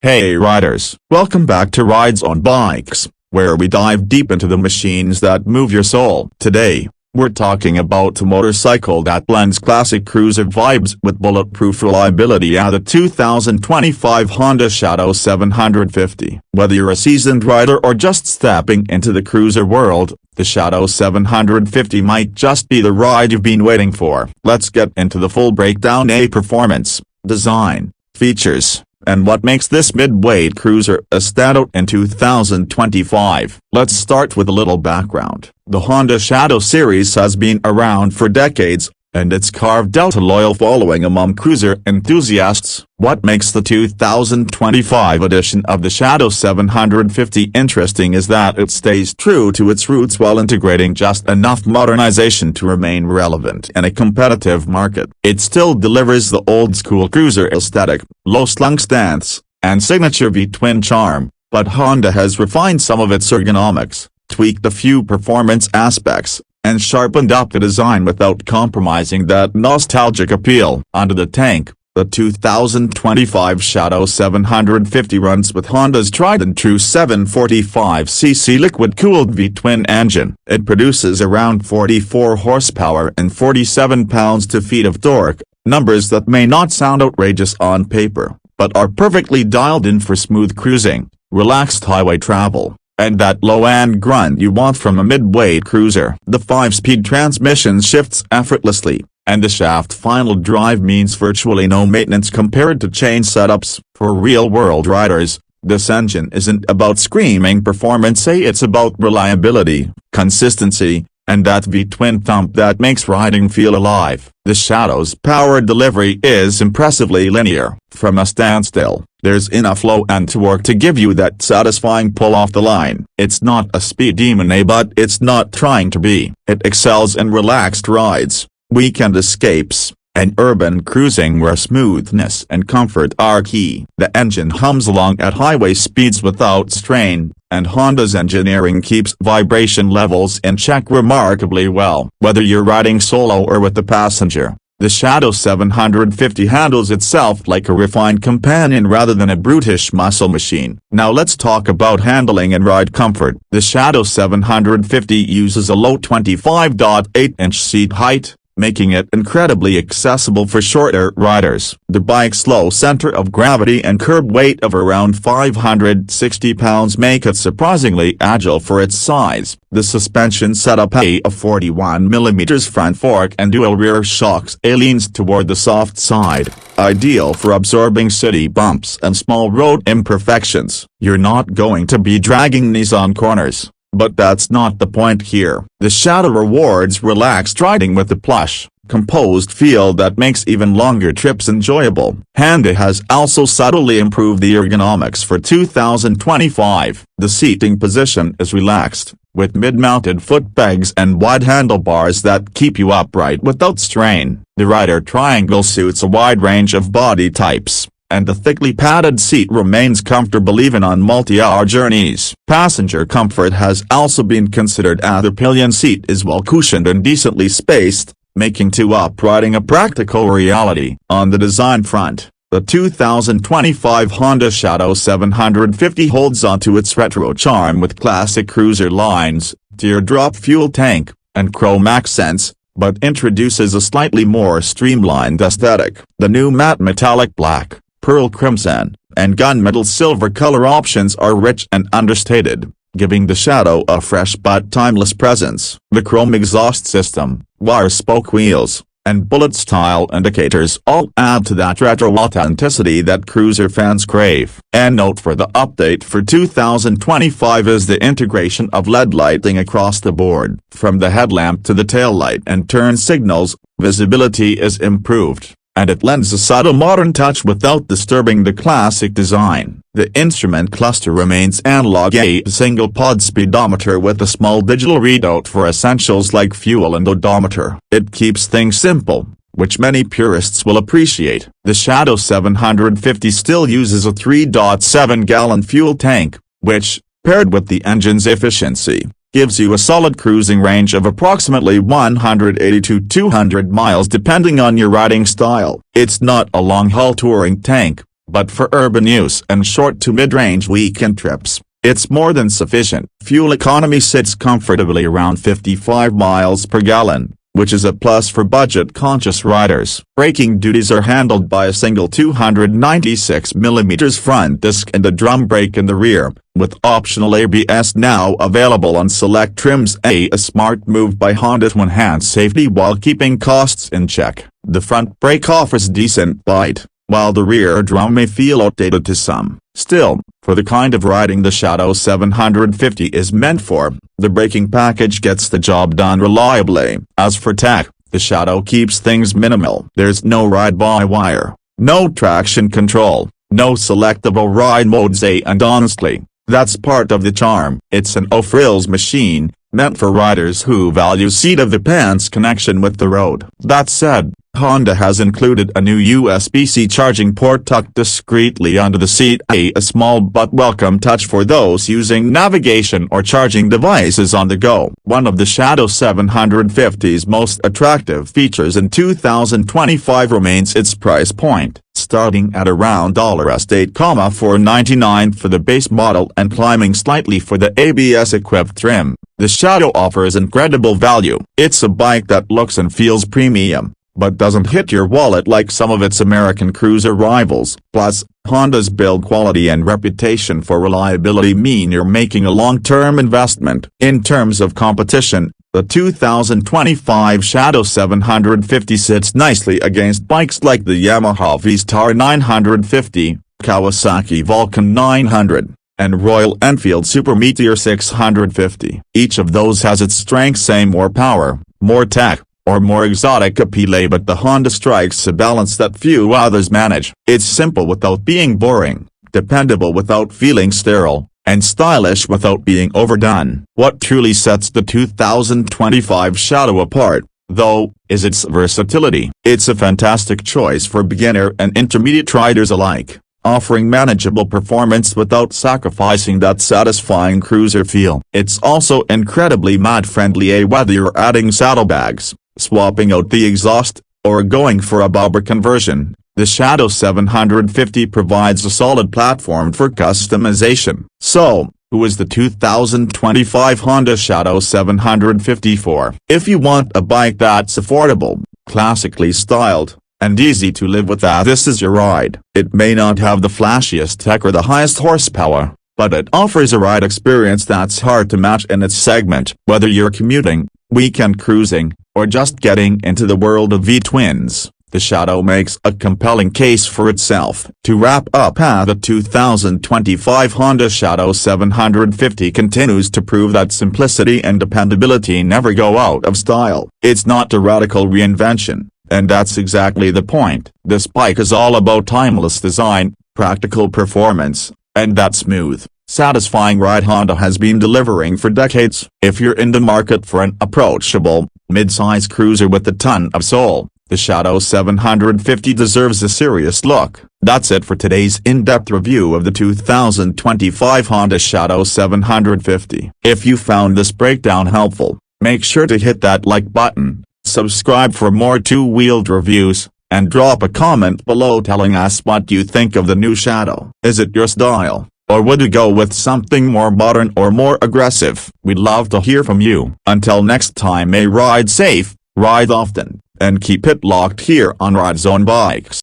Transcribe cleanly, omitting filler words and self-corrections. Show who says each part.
Speaker 1: Hey riders, welcome back to RidezoneBikes, where we dive deep into the machines that move your soul. Today, we're talking about a motorcycle that blends classic cruiser vibes with bulletproof reliability and the 2025 Honda Shadow 750. Whether you're a seasoned rider or just stepping into the cruiser world, the Shadow 750 might just be the ride you've been waiting for. Let's get into the full breakdown: performance, design, features, and what makes this mid-weight cruiser a standout in 2025. Let's start with a little background. The Honda Shadow series has been around for decades, and it's carved out a loyal following among cruiser enthusiasts. What makes the 2025 edition of the Shadow 750 interesting is that it stays true to its roots while integrating just enough modernization to remain relevant in a competitive market. It still delivers the old-school cruiser aesthetic, low-slung stance, and signature V-twin charm, but Honda has refined some of its ergonomics, tweaked a few performance aspects, and sharpened up the design without compromising that nostalgic appeal. Under the tank, the 2025 Shadow 750 runs with Honda's tried-and-true 745cc liquid-cooled V-twin engine. It produces around 44 horsepower and 47 pounds-to-feet of torque, numbers that may not sound outrageous on paper, but are perfectly dialed in for smooth cruising, relaxed highway travel, and that low-end grunt you want from a mid-weight cruiser. The 5-speed transmission shifts effortlessly, and the shaft final drive means virtually no maintenance compared to chain setups. For real-world riders, this engine isn't about screaming performance, it's about reliability, consistency, and that V-twin thump that makes riding feel alive. The Shadow's power delivery is impressively linear. From a standstill, there's enough low-end torque to give you that satisfying pull off the line. It's not a speed demon, but it's not trying to be. It excels in relaxed rides, weekend escapes, and urban cruising where smoothness and comfort are key. The engine hums along at highway speeds without strain, and Honda's engineering keeps vibration levels in check remarkably well. Whether you're riding solo or with a passenger, the Shadow 750 handles itself like a refined companion rather than a brutish muscle machine. Now let's talk about handling and ride comfort. The Shadow 750 uses a low 25.8-inch seat height, making it incredibly accessible for shorter riders. The bike's low center of gravity and curb weight of around 560 pounds make it surprisingly agile for its size. The suspension setup, a 41mm front fork and dual rear shocks, leans toward the soft side, ideal for absorbing city bumps and small road imperfections. You're not going to be dragging knees on corners, but that's not the point here. The Shadow rewards relaxed riding with a plush, composed feel that makes even longer trips enjoyable. Honda has also subtly improved the ergonomics for 2025. The seating position is relaxed, with mid-mounted foot pegs and wide handlebars that keep you upright without strain. The rider triangle suits a wide range of body types, and the thickly padded seat remains comfortable even on multi-hour journeys. Passenger comfort has also been considered, as the pillion seat is well cushioned and decently spaced, making two-up riding a practical reality. On the design front, the 2025 Honda Shadow 750 holds onto its retro charm with classic cruiser lines, teardrop fuel tank, and chrome accents, but introduces a slightly more streamlined aesthetic. The new matte metallic black, pearl crimson, and gunmetal silver color options are rich and understated, giving the Shadow a fresh but timeless presence. The chrome exhaust system, wire spoke wheels, and bullet-style indicators all add to that retro authenticity that cruiser fans crave. And note for the update for 2025 is the integration of LED lighting across the board. From the headlamp to the taillight and turn signals, visibility is improved, and it lends a subtle modern touch without disturbing the classic design. The instrument cluster remains analog, a single-pod speedometer with a small digital readout for essentials like fuel and odometer. It keeps things simple, which many purists will appreciate. The Shadow 750 still uses a 3.7-gallon fuel tank, which, paired with the engine's efficiency, gives you a solid cruising range of approximately 180 to 200 miles depending on your riding style. It's not a long-haul touring tank, but for urban use and short to mid-range weekend trips, it's more than sufficient. Fuel economy sits comfortably around 55 miles per gallon, which is a plus for budget-conscious riders. Braking duties are handled by a single 296mm front disc and a drum brake in the rear, with optional ABS now available on select trims. A smart move by Honda to enhance safety while keeping costs in check. The front brake offers decent bite, while the rear drum may feel outdated to some. Still, for the kind of riding the Shadow 750 is meant for, the braking package gets the job done reliably. As for tech, the Shadow keeps things minimal. There's no ride-by-wire, no traction control, no selectable ride modes, and honestly, that's part of the charm. It's an no-frills machine, meant for riders who value seat-of-the-pants connection with the road. That said, Honda has included a new USB-C charging port tucked discreetly under the seat, a small but welcome touch for those using navigation or charging devices on the go. One of the Shadow 750's most attractive features in 2025 remains its price point, starting at around $8,499 for the base model and climbing slightly for the ABS-equipped trim. The Shadow offers incredible value. It's a bike that looks and feels premium, but doesn't hit your wallet like some of its American cruiser rivals. Plus, Honda's build quality and reputation for reliability mean you're making a long-term investment. In terms of competition, the 2025 Shadow 750 sits nicely against bikes like the Yamaha V-Star 950, Kawasaki Vulcan 900, and Royal Enfield Super Meteor 650. Each of those has its strengths: more power, more tech, or more exotic appeal, but the Honda strikes a balance that few others manage. It's simple without being boring, dependable without feeling sterile, and stylish without being overdone. What truly sets the 2025 Shadow apart, though, is its versatility. It's a fantastic choice for beginner and intermediate riders alike, offering manageable performance without sacrificing that satisfying cruiser feel. It's also incredibly mud-friendly, whether you're adding saddlebags, swapping out the exhaust, or going for a bobber conversion. The Shadow 750 provides a solid platform for customization. So, who is the 2025 Honda Shadow 750 for? If you want a bike that's affordable, classically styled, and easy to live with, this is your ride. It may not have the flashiest tech or the highest horsepower, but it offers a ride experience that's hard to match in its segment. Whether you're commuting, weekend cruising, or just getting into the world of V-twins, the Shadow makes a compelling case for itself. To wrap up, the 2025 Honda Shadow 750 continues to prove that simplicity and dependability never go out of style. It's not a radical reinvention, and that's exactly the point. This bike is all about timeless design, practical performance, and that smooth, satisfying ride Honda has been delivering for decades. If you're in the market for an approachable, mid-size cruiser with a ton of soul, the Shadow 750 deserves a serious look. That's it for today's in-depth review of the 2025 Honda Shadow 750. If you found this breakdown helpful, make sure to hit that like button, subscribe for more two-wheeled reviews, and drop a comment below telling us what you think of the new Shadow. Is it your style, or would you go with something more modern or more aggressive? We'd love to hear from you. Until next time, ride safe, ride often, and keep it locked here on RidezoneBikes.